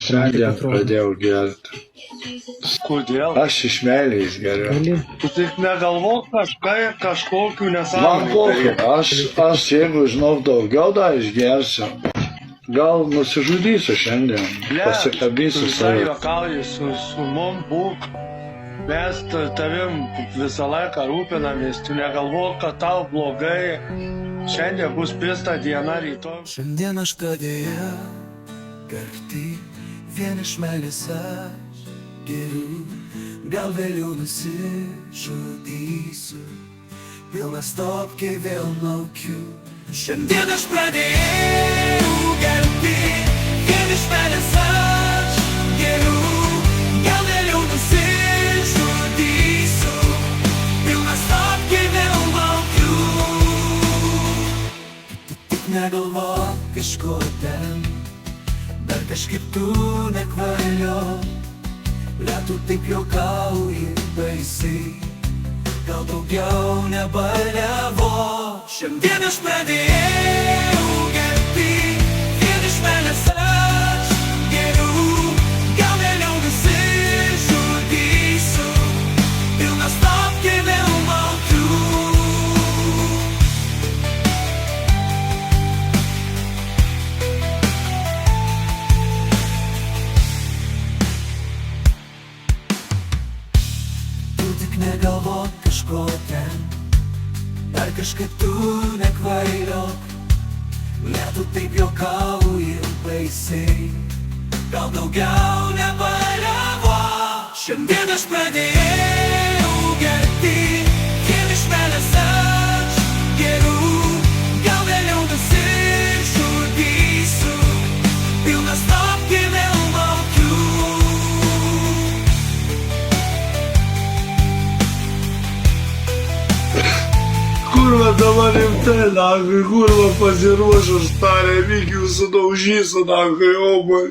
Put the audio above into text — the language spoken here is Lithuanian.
Šiandien pradėjau gerti. Kodėl? Aš iš meilės geriu. Tu tik negalvok kažkokių Man nesąmonių. pokoj, aš jeigu žinau daugiau dar išgersiu. Gal nusižudysiu šiandien, pasikabinsiu Tu save. juokauji su mum būk. Mes tavim visą laiką rūpinamės, tu negalvok, kad tau blogai. Šiandien bus pista diena, rytoj. Šiandien aš pradėjau gerti, vien iš meilės aš geriu. Gal vėliau nusižudysiu, pilnas topkiai vėl laukiu. Šiandien aš pradėjau gerti, vien iš meilės aš geriu. Gal vėliau nusižudysiu, pilnas topkiai vėl laukiu. Tik negalvok kažko ten, dar kažkaip tu nekvailiok. Tu taip juokauji baisiai, gal daugiau nebaliavo. Šiandien aš pradėjau gerti, vien iš meilės aš geriu. Gal vėliau nusižudysiu, pilnas topkiai vėl laukiu. Negalvok kažko ten, dar kažkaip tu nekvailiok. Tu taip juokauji baisiai, gal daugiau nebaliavo. Šiandien aš pradėjau gerti, vien iš meilės aš geriu. Gal vėliau nusižudysiu, pilnas topkiai vėl laukiu. Kurva dabar rimtai, nahui, kurva pasiruošus, tarė, vykių sudaužysiu, nahui, obai.